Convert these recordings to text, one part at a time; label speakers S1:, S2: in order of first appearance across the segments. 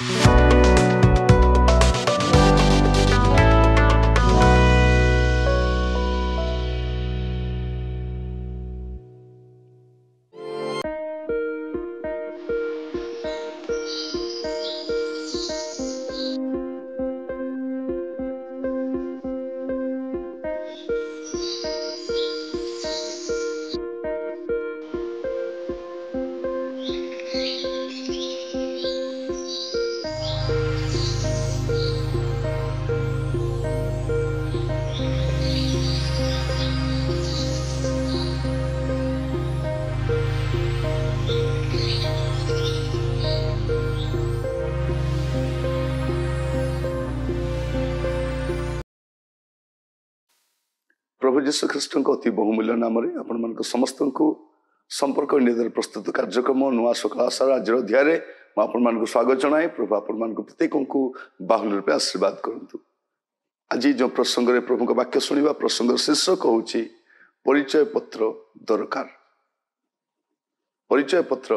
S1: प्रभु जीशु ख्रीष्ट अति बहुमूल्य नाम आपण समस्त को संपर्क इंडिया प्रस्तुत कार्यक्रम नुआ सकाल आशार आज अध्याय मुझे स्वागत जनाए। प्रभु आपण प्रत्येक को बाहुल रूपे आशीर्वाद करूँ। आज जो प्रसंग में प्रभु वाक्य शुणा प्रसंग शीर्षक हूँ परिचय पत्र दरकार। परिचय पत्र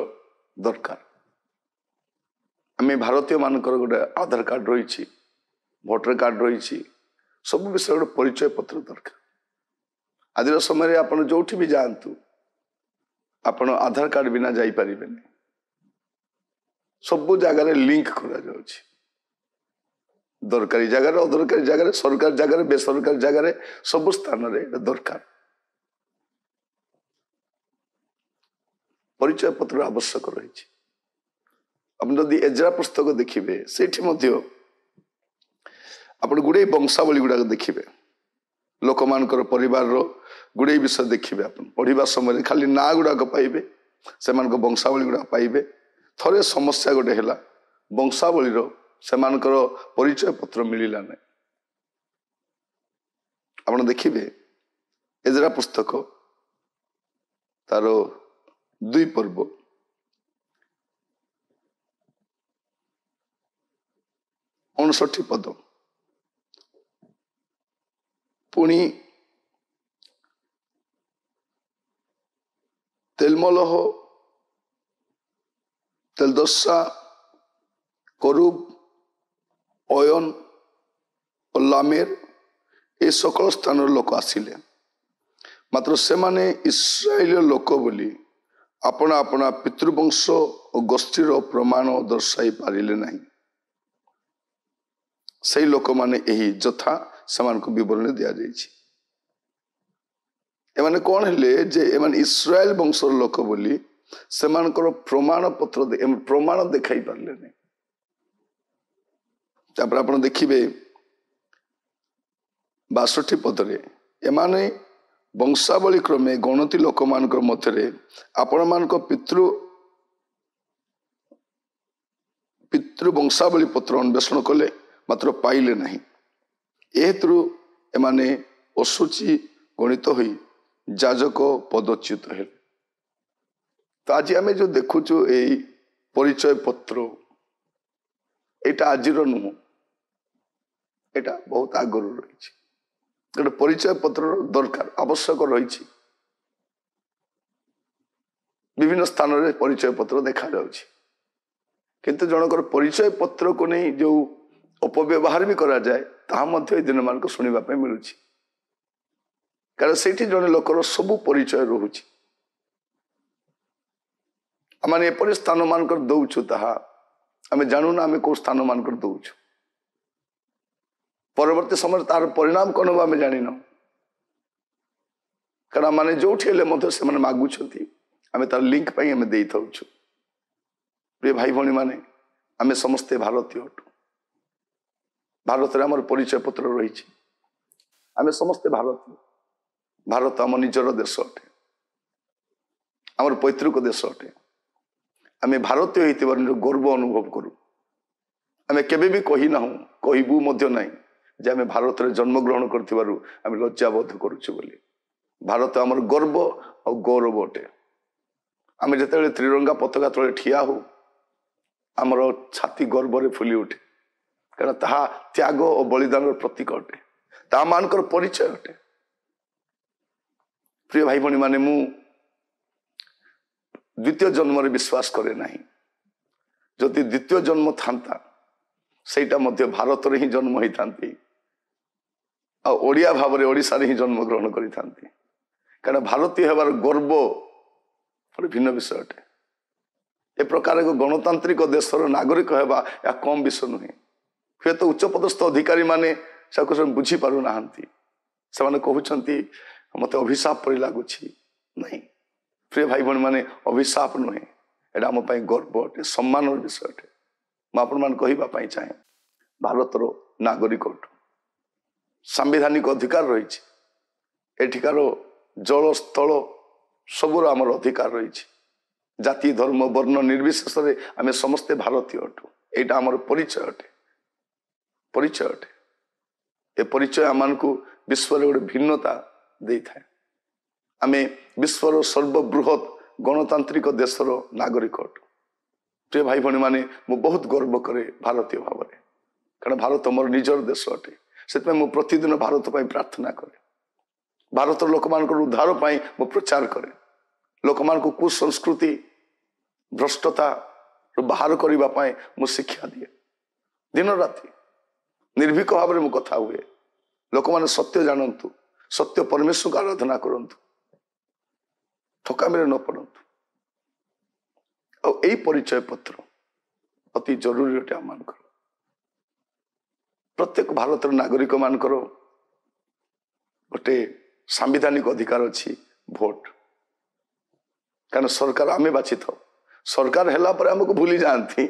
S1: दरकार। आम भारतीय मानकर गोटे आधार कार्ड रही, भोटर कार्ड रही, सब विषय गोटे परिचय पत्र दरकार। आज समय आप जो भी जातु आपण आधार कार्ड बिना जापर सब जगार लिंक करा दरकारी जगार अदरकारी जगार सरकारी जगार बेसरकारी जगार सब स्थान दरकार परिचय पत्र आवश्यक रही। आप एजरा पुस्तक देखिए से आप गुड़े वंशावली गुड़ाक देखिए लोक मानकर परिवार गुड़े विषय देखिए। आप पढ़ा समय खाली ना गुड़ाक पाइबे से वंशावली गुड़ाक पाइबे। थरे समस्या गोटे है वंशावली से परिचय पत्र मिलला नहीं। आप देखिए एजरा पुस्तक तार 2 पर्व 59 पद पुणी तेलमलह तेलदस्सा करूब अयन और लामेर ए सकल स्थान लोक आसिले मात्र से माने इस्राएल लोक बोली अपना अपना पितृवंश और गोष्ठीर प्रमाण दर्शाई पारिले नहीं। से लोक माने यही जथा से विवरण दि जाइए। एमाने कौन है जे एमाने इस्राएल वंशर लोक बोली से प्रमाण पत्र प्रमाण देखाई पारे नहीं। आप देखिए 62 पदरे एमाने वंशावली क्रमे गणति लोक मान मध्य आपण मान पितृवंशावली पत्र अन्वेषण कले मात्र पाइले नहीं। एहेतु एमाने अशुचि गणित होई जाजक पदच्युत है। तो आज आम जो देखुचु यही परिचय पत्र एटा आज नुह एटा बहुत आगर रही गोटे परिचय पत्र दरकार आवश्यक रही। विभिन्न स्थान में परिचय पत्र देखा जाउछि किंतु जनकर परिचय पत्र को नहीं जो अपव्यवहार भी करा जाए ताहा मध्य दिन मान को सुनिबा पे मिलुछि। कारण सेठी जने लोकर सब परिचय रहुछि। आमे एपरि स्थान मान कर दउछु ताहा आमे जानू ना आमे को स्थान मान कर दउछु परवर्ती समय तार परिणाम कौन आम जानी न। कारण माने जोठी हेले मध्य से माने मागुछंती आमे तार लिंक पई आमे देई थाउछु। प्रिय भाई भणी माने आमे समस्ते भारतीय अटु। भारत रे हमर परिचय पत्र रही। आमे समस्ते भारतीय। भारत आम निजर देश अटे, आमर पैतृक देश अटे। आमे भारतीय होइतिबार गर्व अनुभव करू। आमे केबे भी कहि ना कहबू मध्य नाही जे आमे भारत रे जन्म ग्रहण करथिबारु आमे लज्जाबोध करूछु बोली। भारत आमर गर्व और गौरव अटे। आमे जेतेबेले त्रिरंगा पताका तले ठिया हो आमर छाती गर्व रे फुली उठे। कारण ताहा त्याग और बलिदान प्रतीक अटे। ता मानकर परिचय अटे। प्रिय भाई भणी माने मु द्वितीय जन्म रे विश्वास करे नाही। जदि द्वितीय जन्म थांता ସେଇଟା ମଧ୍ୟ ଭାରତରେ ହିଁ ଜନ୍ମ ହେଇଥାନ୍ତି ଆଉ ଓଡ଼ିଆ ଭାବରେ ଓଡ଼ିଶାରେ ହିଁ ଜନ୍ମଗ୍ରହଣ କରିଥାନ୍ତି। କାରଣ ଭାରତୀୟ ହେବାର ଗର୍ବ ଗୋଟେ ଭିନ୍ନ ବିଷୟ ଅଟେ। ଏ ପ୍ରକାର ଏକ ଗଣତାନ୍ତ୍ରିକ ଦେଶର ନାଗରିକ ହେବା ଏହା କମ୍ ବିଷୟ ନୁହେଁ। ହୁଏତ ଉଚ୍ଚପଦସ୍ଥ ଅଧିକାରୀମାନେ ସେକୁ ବୁଝିପାରୁନାହାନ୍ତି। ସେମାନେ କହୁଛନ୍ତି ମୋତେ ଅଭିଶାପ ପରି ଲାଗୁଛି। ନାଇଁ ପ୍ରିୟ ଭାଇ ଭଉଣୀମାନେ, ଅଭିଶାପ ନୁହେଁ, ଏଇଟା ଆମ ପାଇଁ ଗର୍ବ ଅଟେ, ସମ୍ମାନର ବିଷୟ ଅଟେ। ମୁଁ ଆପଣମାନଙ୍କୁ କହିବା ପାଇଁ ଚାହେଁ, ଭାରତର ନାଗରିକ ଅଟୁ, ସାମ୍ବିଧାନିକ ଅଧିକାର ରହିଛି। ଏଠିକାର ଜଳ ସ୍ଥଳ ସବୁର ଆମର ଅଧିକାର ରହିଛି। ଜାତି ଧର୍ମ ବର୍ଣ୍ଣ ନିର୍ବିଶେଷରେ ଆମେ ସମସ୍ତେ ଭାରତୀୟ ଅଟୁ। ଏଇଟା ଆମର ପରିଚୟ ଅଟେ, ପରିଚୟ ଅଟେ। ଏ ପରିଚୟ ଆମମାନଙ୍କୁ ବିଶ୍ୱରେ ଗୋଟେ ଭିନ୍ନତା ଦେଇଥାଏ। ଆମେ ବିଶ୍ୱର ସର୍ବବୃହତ୍ ଗଣତାନ୍ତ୍ରିକ ଦେଶର ନାଗରିକ ଅଟୁ। ପ୍ରିୟ ଭାଇ ଭଉଣୀମାନେ, ମୁଁ ବହୁତ ଗର୍ବ କରେ ଭାରତୀୟ ଭାବରେ, କାରଣ ଭାରତ ମୋର ନିଜର ଦେଶ ଅଟେ। ସେଥିପାଇଁ ମୁଁ ପ୍ରତିଦିନ ଭାରତ ପାଇଁ ପ୍ରାର୍ଥନା କରେ। ଭାରତର ଲୋକମାନଙ୍କର ଉଦ୍ଧାର ପାଇଁ ମୁଁ ପ୍ରଚାର କରେ। ଲୋକମାନଙ୍କୁ କୁସଂସ୍କୃତି ଭ୍ରଷ୍ଟତାରୁ ବାହାର କରିବା ପାଇଁ ମୁଁ ଶିକ୍ଷା ଦିଏ। ଦିନ ରାତି ନିର୍ଭୀକ ଭାବରେ ମୁଁ କଥା ହୁଏ। ଲୋକମାନେ ସତ୍ୟ ଜାଣନ୍ତୁ, ସତ୍ୟ ପରମେଶ୍ୱରଙ୍କୁ ଆରାଧନା କରନ୍ତୁ, ଠକାମିରେ ନ ପଡ଼ନ୍ତୁ। ଆଉ ଏଇ ପରିଚୟ ପତ୍ର ଅତି ଜରୁରୀ ଅଟେ ଆମମାନଙ୍କର। ପ୍ରତ୍ୟେକ ଭାରତର ନାଗରିକ ମାନଙ୍କର ଗୋଟେ ସାମ୍ବିଧାନିକ ଅଧିକାର ଅଛି, ଭୋଟ। କାରଣ ସରକାର ଆମେ ବାଛିଥାଉ। ସରକାର ହେଲା ପରେ ଆମକୁ ଭୁଲି ଯାଆନ୍ତି,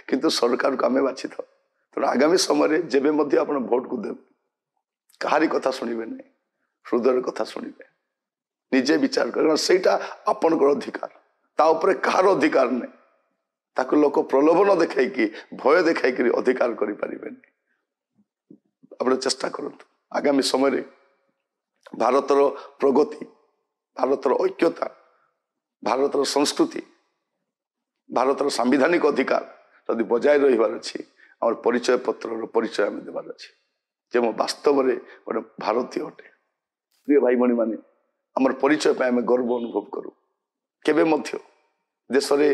S1: କିନ୍ତୁ ସରକାରକୁ ଆମେ ବାଛିଥାଉ। ତେଣୁ ଆଗାମୀ ସମୟରେ ଯେବେ ମଧ୍ୟ ଆପଣ ଭୋଟକୁ ଦେବେ, କାହାରି କଥା ଶୁଣିବେ ନାହିଁ, ହୃଦୟର କଥା ଶୁଣିବେ, ନିଜେ ବିଚାର କରିବେ। ସେଇଟା ଆପଣଙ୍କର ଅଧିକାର, ତା ଉପରେ କାହାର ଅଧିକାର ନାହିଁ। ତାକୁ ଲୋକ ପ୍ରଲୋଭନ ଦେଖାଇକି, ଭୟ ଦେଖାଇକି ଅଧିକାର କରିପାରିବେନି। ଆପଣ ଚେଷ୍ଟା କରନ୍ତୁ ଆଗାମୀ ସମୟରେ ଭାରତର ପ୍ରଗତି, ଭାରତର ଐକ୍ୟତା, ଭାରତର ସଂସ୍କୃତି, ଭାରତର ସାମ୍ବିଧାନିକ ଅଧିକାର ଯଦି ବଜାୟ ରହିବାର ଅଛି, ଆମର ପରିଚୟ ପତ୍ରର ପରିଚୟ ଆମେ ଦେବାର ଅଛି ଯେ ମୁଁ ବାସ୍ତବରେ ଗୋଟେ ଭାରତୀୟ ଅଟେ। ପ୍ରିୟ ଭାଇ ଭଉଣୀମାନେ, ଆମର ପରିଚୟ ପାଇଁ ଆମେ ଗର୍ବ ଅନୁଭବ କରୁ। କେବେ ମଧ୍ୟ ଦେଶରେ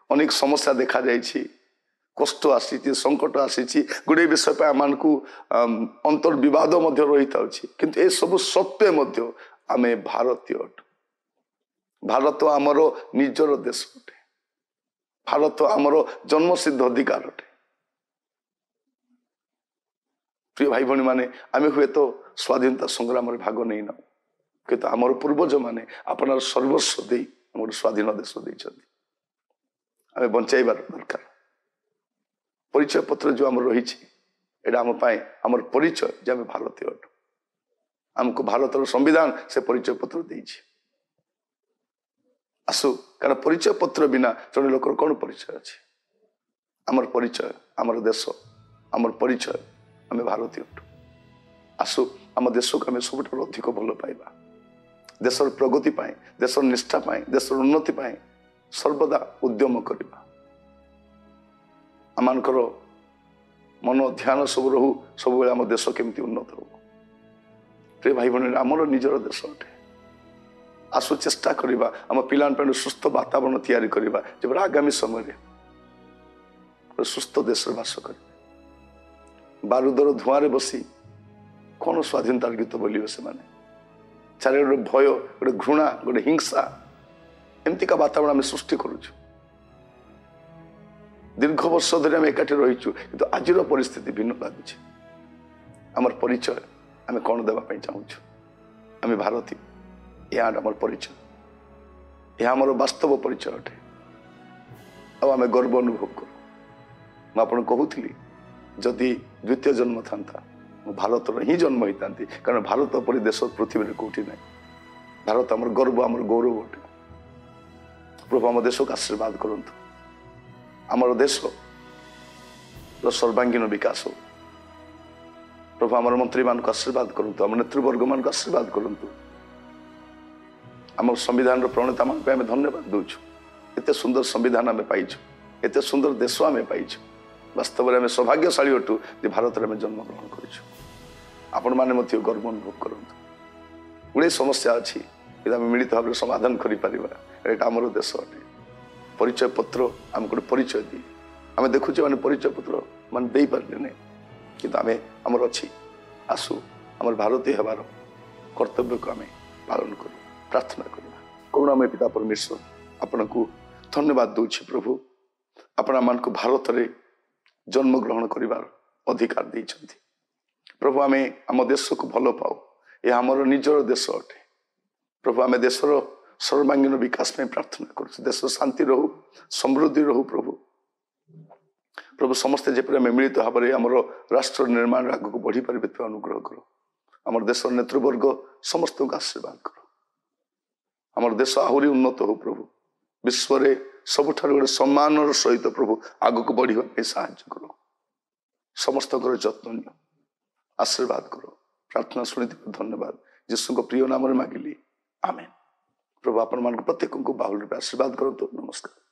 S1: ଅନେକ ସମସ୍ୟା ଦେଖାଯାଇଛି, କଷ୍ଟ ଆସିଛି, ସଙ୍କଟ ଆସିଛି, ଗୁଡ଼ିଏ ବିଷୟ ପାଇଁ ଆମମାନଙ୍କୁ ଅନ୍ତର୍ବିବାଦ ମଧ୍ୟ ରହିଥାଉଛି। କିନ୍ତୁ ଏସବୁ ସତ୍ତ୍ୱେ ମଧ୍ୟ ଆମେ ଭାରତୀୟ ଅଟୁ। ଭାରତ ଆମର ନିଜର ଦେଶ ଅଟେ। ଭାରତ ଆମର ଜନ୍ମସିଦ୍ଧ ଅଧିକାର ଅଟେ। ପ୍ରିୟ ଭାଇ ଭଉଣୀମାନେ, ଆମେ ହୁଏତ ସ୍ୱାଧୀନତା ସଂଗ୍ରାମରେ ଭାଗ ନେଇନାହୁଁ, କିନ୍ତୁ ଆମର ପୂର୍ବଜମାନେ ଆପଣାର ସର୍ବସ୍ୱ ଦେଇ ଆମର ସ୍ୱାଧୀନ ଦେଶ ଦେଇଛନ୍ତି। ଆମେ ବଞ୍ଚାଇବାର ଦରକାର। ପରିଚୟ ପତ୍ର ଯେଉଁ ଆମର ରହିଛି, ଏଇଟା ଆମ ପାଇଁ ଆମର ପରିଚୟ ଯେ ଆମେ ଭାରତୀୟ ଅଟୁ। ଆମକୁ ଭାରତର ସମ୍ବିଧାନ ସେ ପରିଚୟ ପତ୍ର ଦେଇଛି। ଆସୁ, କାରଣ ପରିଚୟ ପତ୍ର ବିନା ଜଣେ ଲୋକର କ'ଣ ପରିଚୟ ଅଛି? ଆମର ପରିଚୟ, ଆମର ଦେଶ, ଆମର ପରିଚୟ, ଆମେ ଭାରତୀୟ ଅଟୁ। ଆସୁ, ଆମ ଦେଶକୁ ଆମେ ସବୁଠାରୁ ଅଧିକ ଭଲ ପାଇବା। ଦେଶର ପ୍ରଗତି ପାଇଁ, ଦେଶର ନିଷ୍ଠା ପାଇଁ, ଦେଶର ଉନ୍ନତି ପାଇଁ ସର୍ବଦା ଉଦ୍ୟମ କରିବା। ଆମମାନଙ୍କର ମନ ଧ୍ୟାନ ସବୁ ରହୁ, ସବୁବେଳେ ଆମ ଦେଶ କେମିତି ଉନ୍ନତ ହବ। ପ୍ରିୟ ଭାଇ ଭଉଣୀ, ଆମର ନିଜର ଦେଶ ଅଟେ। ଆସୁ ଚେଷ୍ଟା କରିବା ଆମ ପିଲାମାନଙ୍କ ପାଇଁ ସୁସ୍ଥ ବାତାବରଣ ତିଆରି କରିବା, ଯେପରି ଆଗାମୀ ସମୟରେ ସୁସ୍ଥ ଦେଶରେ ବାସ କରିବେ। ବାରୁଦର ଧୂଆଁରେ ବସି କ'ଣ ସ୍ୱାଧୀନତାର ଗୀତ ବୋଲିବେ ସେମାନେ? ଚାରିଆଡ଼େ ଗୋଟେ ଭୟ, ଗୋଟେ ଘୃଣା, ଗୋଟେ ହିଂସା, ଏମିତିକା ବାତାବରଣ ଆମେ ସୃଷ୍ଟି କରୁଛୁ। ଦୀର୍ଘ ବର୍ଷ ଧରି ଆମେ ଏକାଠି ରହିଛୁ, କିନ୍ତୁ ଆଜିର ପରିସ୍ଥିତି ଭିନ୍ନ ଲାଗୁଛି। ଆମର ପରିଚୟ ଆମେ କ'ଣ ଦେବା ପାଇଁ ଚାହୁଁଛୁ? ଆମେ ଭାରତୀୟ, ଏହା ଆମର ପରିଚୟ, ଏହା ଆମର ବାସ୍ତବ ପରିଚୟ ଅଟେ। ଆଉ ଆମେ ଗର୍ବ ଅନୁଭବ କରୁ। ମୁଁ ଆପଣଙ୍କୁ କହୁଥିଲି, ଯଦି ଦ୍ୱିତୀୟ ଜନ୍ମ ଥାନ୍ତା, ମୁଁ ଭାରତର ହିଁ ଜନ୍ମ ହେଇଥାନ୍ତି, କାରଣ ଭାରତ ପରି ଦେଶ ପୃଥିବୀରେ କୋଉଠି ନାହିଁ। ଭାରତ ଆମର ଗର୍ବ, ଆମର ଗୌରବ ଅଟେ। ପ୍ରଭୁ ଆମ ଦେଶକୁ ଆଶୀର୍ବାଦ କରନ୍ତୁ। ଆମର ଦେଶର ସର୍ବାଙ୍ଗୀନ ବିକାଶ ହଉ। ପ୍ରଭୁ ଆମର ମନ୍ତ୍ରୀମାନଙ୍କୁ ଆଶୀର୍ବାଦ କରନ୍ତୁ, ଆମ ନେତୃବର୍ଗମାନଙ୍କୁ ଆଶୀର୍ବାଦ କରନ୍ତୁ। ଆମ ସମ୍ବିଧାନର ପ୍ରଣେତାମାନଙ୍କୁ ଆମେ ଧନ୍ୟବାଦ ଦେଉଛୁ। ଏତେ ସୁନ୍ଦର ସମ୍ବିଧାନ ଆମେ ପାଇଛୁ, ଏତେ ସୁନ୍ଦର ଦେଶ ଆମେ ପାଇଛୁ। ବାସ୍ତବରେ ଆମେ ସୌଭାଗ୍ୟଶାଳୀ ଅଟୁ ଯେ ଭାରତରେ ଆମେ ଜନ୍ମଗ୍ରହଣ କରିଛୁ। ଆପଣମାନେ ମଧ୍ୟ ଗର୍ବ ଅନୁଭବ କରନ୍ତୁ। ଗୁଡ଼ିଏ ସମସ୍ୟା ଅଛି, କିନ୍ତୁ ଆମେ ମିଳିତ ଭାବରେ ସମାଧାନ କରିପାରିବା। ଏଇଟା ଆମର ଦେଶ ଅଟେ। ପରିଚୟ ପତ୍ର ଆମକୁ ଗୋଟେ ପରିଚୟ ଦିଏ। आम देखुचे मैंने परिचय पत्र मान दे पारे ना कि आम आमर अच्छी आसु आम भारतीय हबार कर्तव्य को आम पालन कर प्रार्थना करवा। करुणामय पिता परमेश्वर आपण को धन्यवाद दूची प्रभु आपण मान को भारत रे जन्म ग्रहण करिवार अधिकार देइछंती प्रभु। आम आम देश को भल पाओ ये आमर निजर देश अटे प्रभु। आम देशर सर्वांगीन विकास में प्रार्थना करूँ देश शांति रहू समृद्धि रहू प्रभु। प्रभु समस्ते जेपरि आम मिलित भाव में आमर राष्ट्र निर्माण आग को बढ़ी पारे अनुग्रह कर। आमर देश नेतृवर्ग समस्त को आशीर्वाद कर। आमर देश आहरी उन्नत हो प्रभु। विश्व में सबुठ गोटे सम्मान सहित प्रभु आग को बढ़ा साहाय्य कर। समस्त जत्न नियो आशीर्वाद कर। प्रार्थना शुणी धन्यवाद यीशु को प्रिय नाम मागिली आमेन। प्रभु आपण मान प्रत्येक को बाहुल रूप आशीर्वाद करतु। नमस्कार।